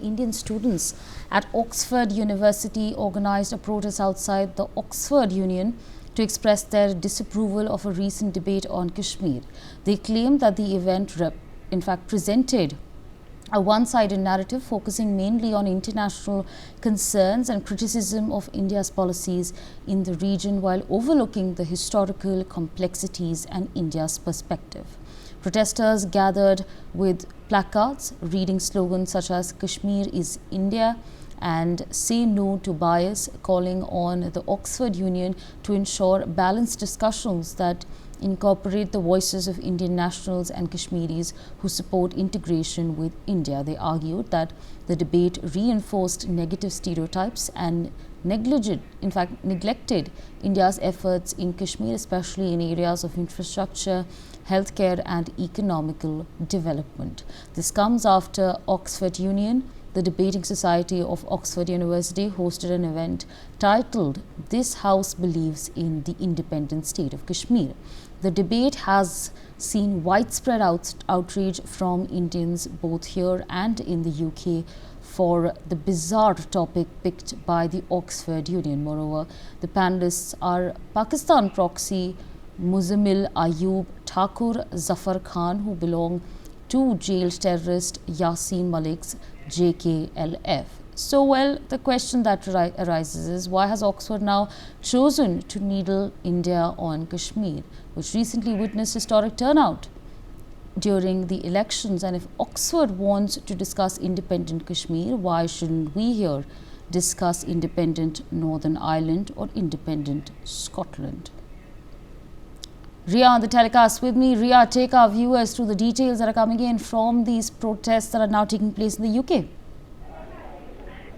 Indian students at Oxford University organized a protest outside the Oxford Union to express their disapproval of a recent debate on Kashmir. They claimed that the event in fact presented a one-sided narrative focusing mainly on international concerns and criticism of India's policies in the region while overlooking the historical complexities and India's perspective. Protesters gathered with placards reading slogans such as Kashmir is India and Say No to Bias, calling on the Oxford Union to ensure balanced discussions that incorporate the voices of Indian nationals and Kashmiris who support integration with India. They argued that the debate reinforced negative stereotypes and neglected India's efforts in Kashmir, especially in areas of infrastructure, healthcare and economical development. This comes after Oxford Union, the debating society of Oxford University, hosted an event titled "This House Believes in the Independent State of Kashmir." The debate has seen widespread outrage from Indians both here and in the UK for the bizarre topic picked by the Oxford Union. Moreover, the panelists are Pakistan proxy Muzammil Ayub Thakur Zafar Khan, who belong to jailed terrorist Yasin Malik's JKLF. So, well, the question that arises is, why has Oxford now chosen to needle India on Kashmir, which recently witnessed historic turnout during the elections? And if Oxford wants to discuss independent Kashmir, why shouldn't we here discuss independent Northern Ireland or independent Scotland? Ria on the telecast with me. Ria, take our viewers through the details that are coming in from these protests that are now taking place in the UK.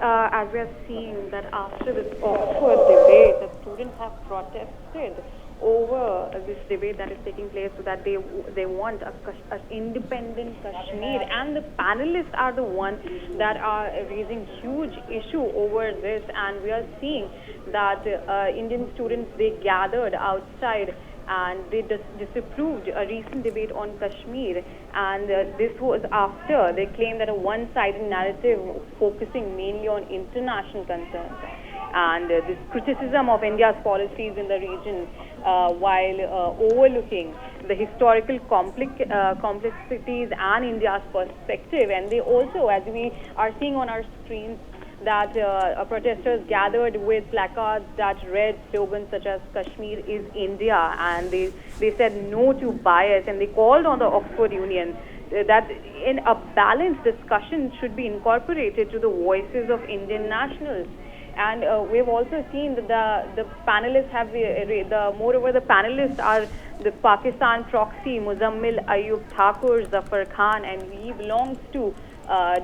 As we are seeing that after this Oxford debate, the students have protested over this debate that is taking place, so that they want an independent Kashmir, and the panelists are the ones that are raising huge issue over this. And we are seeing that Indian students, they gathered outside and they disapproved a recent debate on Kashmir, and this was after they claimed that a one-sided narrative focusing mainly on international concerns and this criticism of India's policies in the region while overlooking the historical complexities and India's perspective. And they also, as we are seeing on our screens, that protesters gathered with placards that read slogans such as Kashmir is India, and they said no to bias, and they called on the Oxford Union that in a balanced discussion should be incorporated to the voices of Indian nationals. And we've also seen that the panelists have moreover the panelists are the Pakistan proxy Muzammil Ayub Thakur Zafar Khan, and he belongs to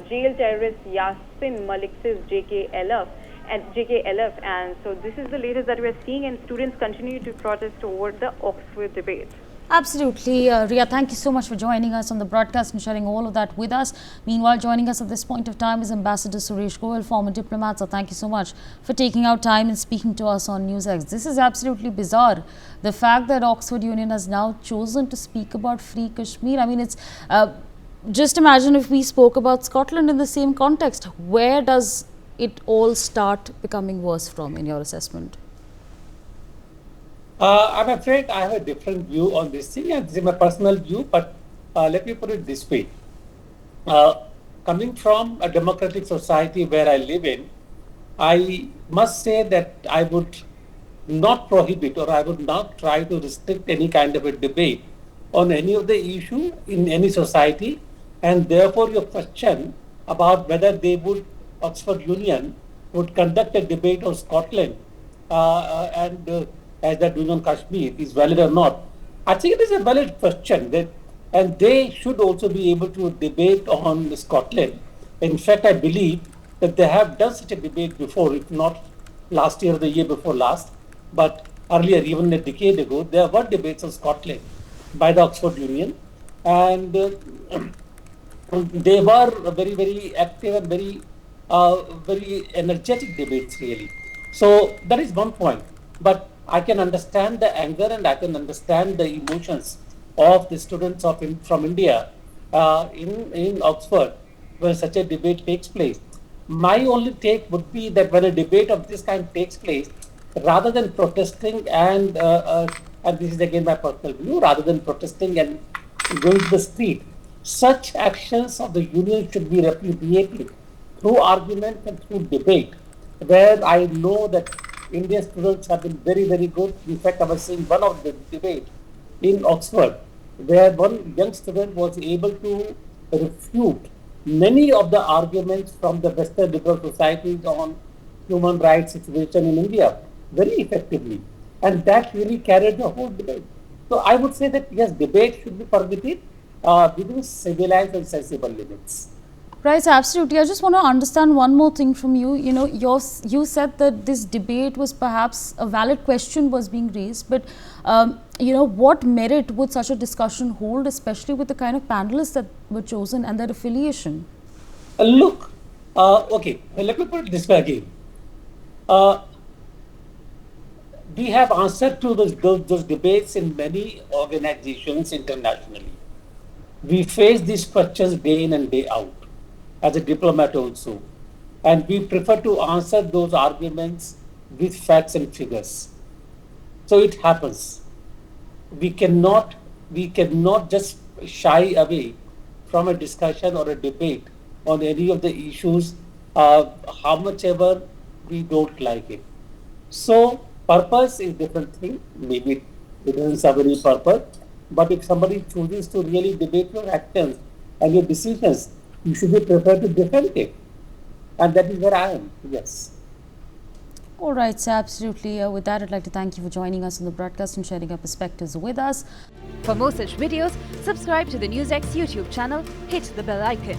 jail terrorist Yasin Malik's JKLF, and so this is the latest that we are seeing, and students continue to protest over the Oxford debate. Absolutely. Ria, thank you so much for joining us on the broadcast and sharing all of that with us. Meanwhile, joining us at this point of time is Ambassador Suresh Goel, former diplomat. So thank you so much for taking out time and speaking to us on NewsX. This is absolutely bizarre. The fact that Oxford Union has now chosen to speak about free Kashmir. I mean, it's just imagine if we spoke about Scotland in the same context. Where does it all start becoming worse from, in your assessment? I'm afraid I have a different view on this thing, and this is my personal view, but let me put it this way. Coming from a democratic society where I live in, I must say that I would not prohibit, or I would not try to restrict any kind of a debate on any of the issue in any society. And therefore, your question about whether Oxford Union would conduct a debate on Scotland as they're doing on Kashmir is valid or not. I think it is a valid question, and they should also be able to debate on Scotland. In fact, I believe that they have done such a debate before, if not last year or the year before last, but earlier, even a decade ago, there were debates on Scotland by the Oxford Union, and they were very, very active and very energetic debates, really. So that is one point. But I can understand the anger and I can understand the emotions of the students from India in Oxford, where such a debate takes place. my only take would be that when a debate of this kind takes place, rather than protesting and this is again my personal view, rather than protesting and going to the street, such actions of the union should be repudiated through argument and through debate, where I know that Indian students have been very, very good. In fact, I was seeing one of the debate in Oxford, where one young student was able to refute many of the arguments from the Western liberal societies on human rights situation in India very effectively. And that really carried the whole debate. So I would say that yes, debate should be permitted within civilized and sensible limits. Right, absolutely. I just want to understand one more thing from you. You know, you said that this debate was perhaps a valid question was being raised, but you know, what merit would such a discussion hold, especially with the kind of panelists that were chosen and their affiliation? Look, okay, let me put it this way again. We have answered to those debates in many organizations internationally. We face these questions day in and day out, as a diplomat also. And we prefer to answer those arguments with facts and figures. So it happens. We cannot just shy away from a discussion or a debate on any of the issues, how much ever we don't like it. So purpose is different thing. Maybe it doesn't serve any purpose. But if somebody chooses to really debate your actions and your decisions, you should be prepared to defend it. And that is where I am, yes. All right, so absolutely. With that, I'd like to thank you for joining us on the broadcast and sharing your perspectives with us. For more such videos, subscribe to the NewsX YouTube channel, hit the bell icon.